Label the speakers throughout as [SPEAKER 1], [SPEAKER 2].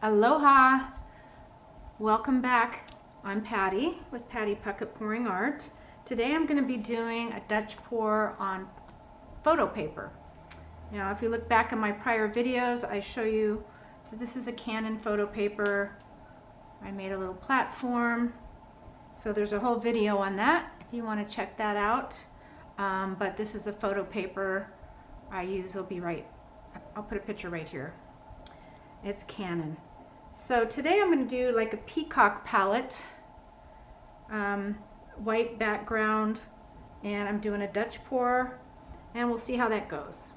[SPEAKER 1] Aloha! Welcome back. I'm Patty with Patty Puckett Pouring Art. Today I'm going to be doing a Dutch pour on photo paper. Now if you look back in my prior videos, I show you, so this is a Canon photo paper. I made a little platform. So there's a whole video on that if you want to check that out. But this is the photo paper I use. I'll put a picture right here. It's Canon. So today I'm going to do like a peacock palette, white background, and I'm doing a Dutch pour, and we'll see how that goes.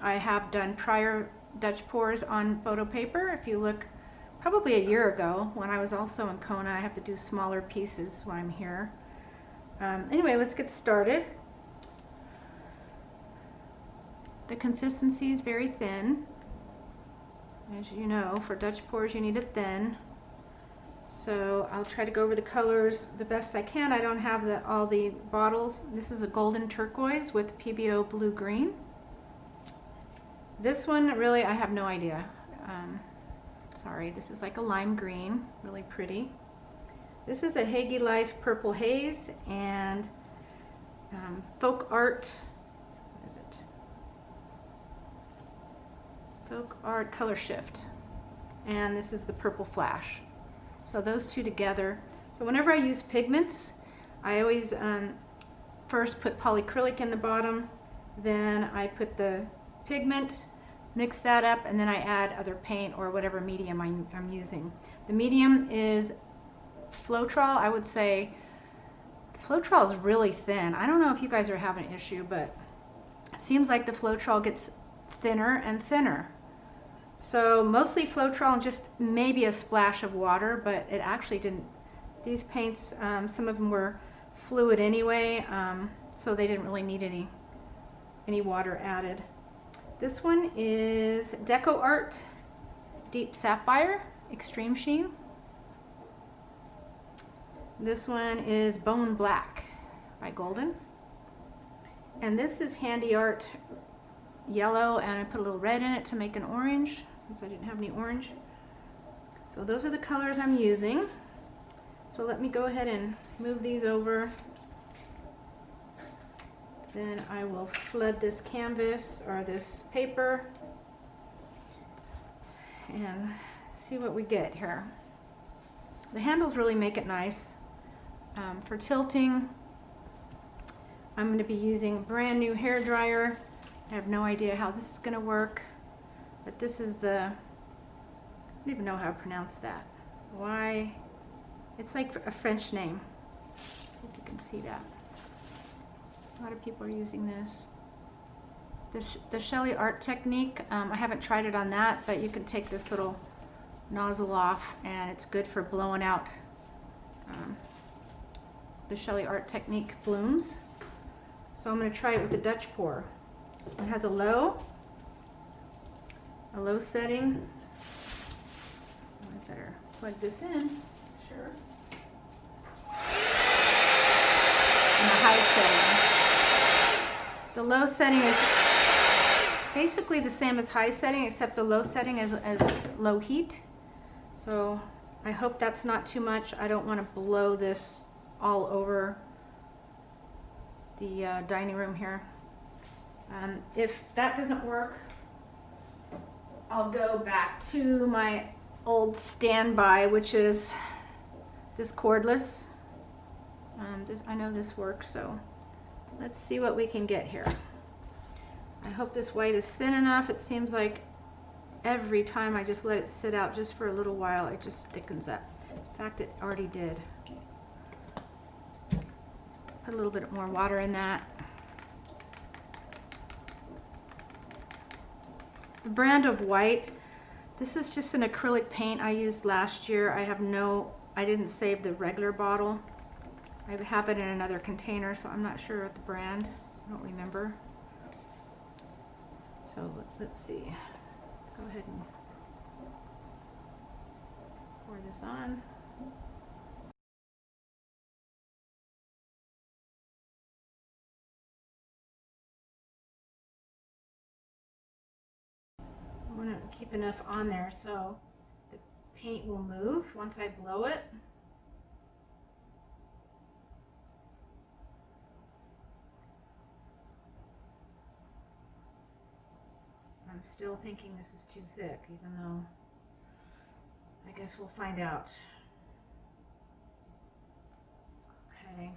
[SPEAKER 1] I have done prior Dutch pours on photo paper. If you look probably a year ago when I was also in Kona, I have to do smaller pieces when I'm here. Anyway, let's get started. The consistency is very thin. As you know, for Dutch pours you need it thin. So I'll try to go over the colors the best I can. I don't have all the bottles. This is a golden turquoise with PBO blue green. This one, really, I have no idea. Sorry, this is like a lime green, really pretty. This is a Hagee Life purple haze and folk art. What is it? Folk Art Color Shift, and this is the Purple Flash. So those two together. So whenever I use pigments, I always first put polyacrylic in the bottom, then I put the pigment, mix that up, and then I add other paint or whatever medium I'm using. The medium is Floetrol. I would say the Floetrol is really thin. I don't know if you guys are having an issue, but it seems like the Floetrol gets thinner and thinner. So mostly Floetrol and just maybe a splash of water, but it actually didn't. These paints, some of them were fluid anyway, so they didn't really need any water added. This one is Deco Art Deep Sapphire Extreme Sheen. This one is Bone Black by Golden. And this is Handy Art Yellow, and I put a little red in it to make an orange since I didn't have any orange. So those are the colors I'm using. So let me go ahead and move these over. Then I will flood this canvas or this paper and see what we get here. The handles really make it nice. For tilting, I'm going to be using a brand new hair dryer. I have no idea how this is going to work, but this is I don't even know how to pronounce that. Why? It's like a French name. See if you can see that. A lot of people are using this. The Shelly Art technique, I haven't tried it on that, but you can take this little nozzle off, and it's good for blowing out the Shelly Art technique blooms. So I'm going to try it with the Dutch pour. It has a low setting. I better plug this in, sure. And a high setting. The low setting is basically the same as high setting, except the low setting is low heat. So I hope that's not too much. I don't want to blow this all over the dining room here. If that doesn't work, I'll go back to my old standby, which is this cordless. I know this works, so let's see what we can get here. I hope this white is thin enough. It seems like every time I just let it sit out just for a little while, it just thickens up. In fact, it already did. Put a little bit more water in that. The brand of white, this is just an acrylic paint I used last year. I didn't save the regular bottle. I have it in another container, so I'm not sure what the brand. I don't remember. So let's see. Let's go ahead and pour this on. I want to keep enough on there, so paint will move once I blow it. I'm still thinking this is too thick, even though I guess we'll find out. Okay.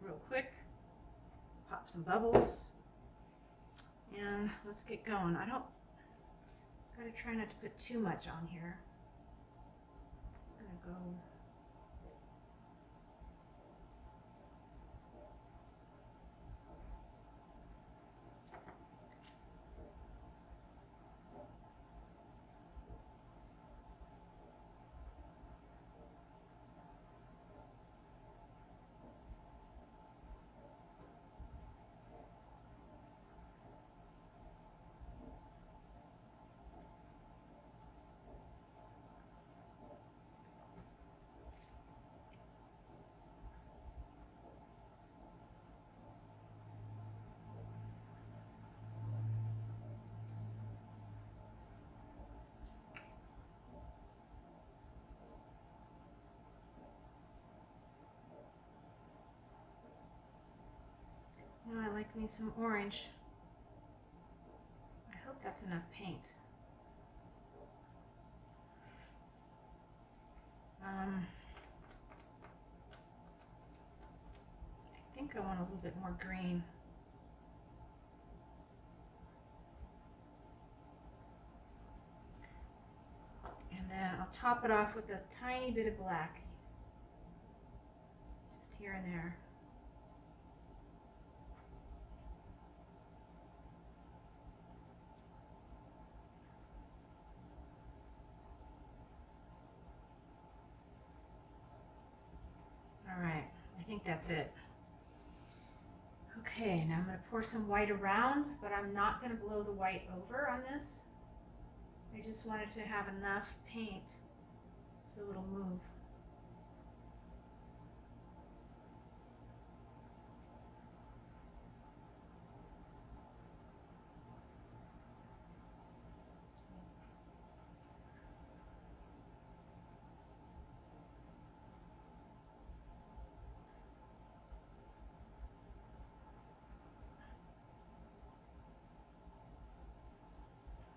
[SPEAKER 1] Real quick, pop some bubbles, and let's get going. Gotta try not to put too much on here. Just gonna go. Now I like me some orange. I hope that's enough paint. I think I want a little bit more green. And then I'll top it off with a tiny bit of black, just here and there. All right, I think that's it. Okay, now I'm going to pour some white around, but I'm not going to blow the white over on this. I just wanted to have enough paint so it'll move.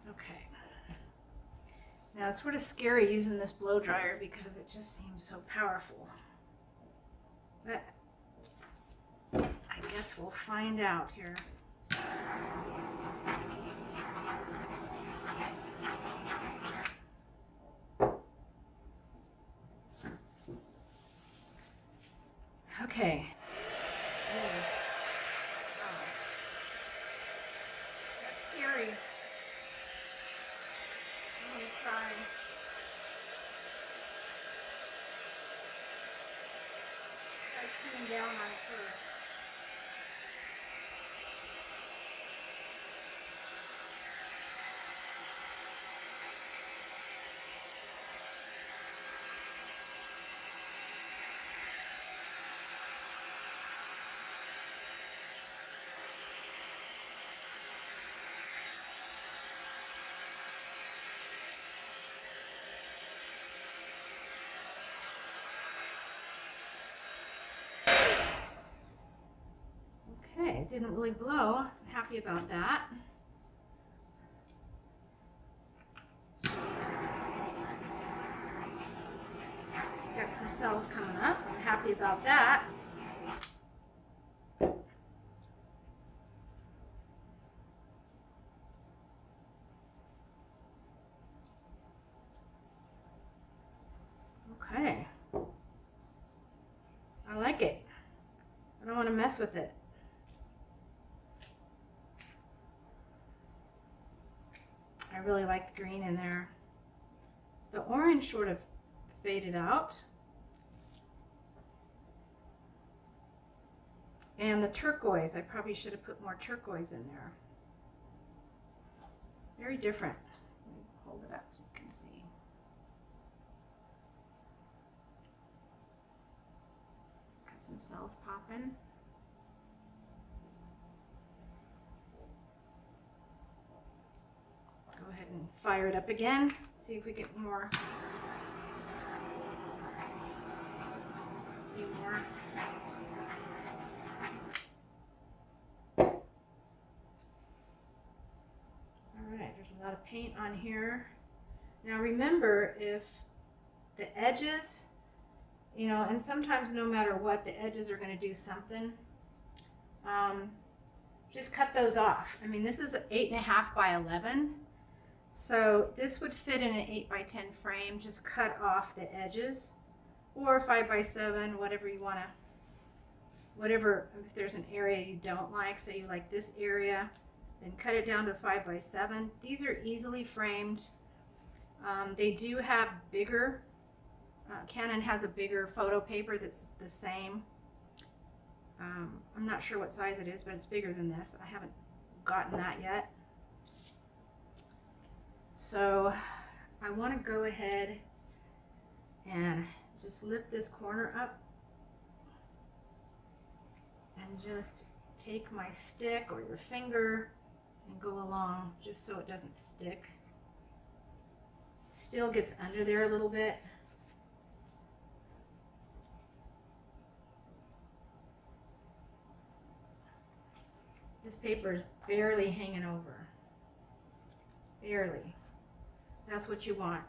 [SPEAKER 1] Okay. Now it's sort of scary using this blow dryer because it just seems so powerful. But I guess we'll find out here. Okay. That's scary. I'm gonna try. Try cutting down on it first. Okay, it didn't really blow. I'm happy about that. Got some cells coming up. I'm happy about that. Okay. I like it. I don't want to mess with it. I really like the green in there. The orange sort of faded out. And the turquoise, I probably should have put more turquoise in there. Very different. Let me hold it up so you can see. Some cells popping. Go ahead and fire it up again. See if we get more. A few more. Alright, there's a lot of paint on here. Now remember, if the edges, you know, and sometimes no matter what, the edges are going to do something. Just cut those off. I mean, this is 8.5 by 11. So this would fit in an 8 by 10 frame. Just cut off the edges, or 5 by 7, whatever you want to, whatever, if there's an area you don't like, say you like this area, then cut it down to 5 by 7. These are easily framed. They do have bigger, Canon has a bigger photo paper that's the same. I'm not sure what size it is, but it's bigger than this. I haven't gotten that yet. So I want to go ahead and just lift this corner up and just take my stick or your finger and go along just so it doesn't stick. It still gets under there a little bit. This paper is barely hanging over. Barely. That's what you want.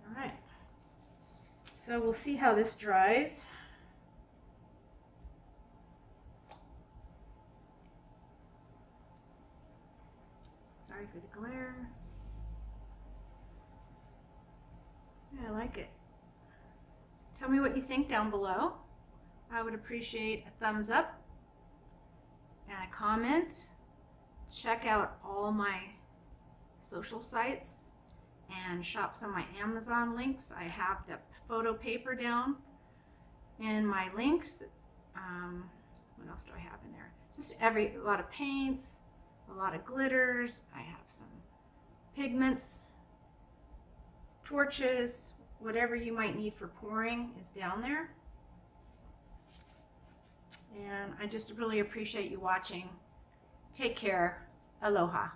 [SPEAKER 1] All right. So we'll see how this dries. Sorry for the glare. Yeah, I like it. Tell me what you think down below. I would appreciate a thumbs up and a comment. Check out all my social sites and shop some of my Amazon links. I have the photo paper down in my links. What else do I have in there? Just a lot of paints, a lot of glitters. I have some pigments, torches, whatever you might need for pouring is down there. And I just really appreciate you watching. Take care. Aloha.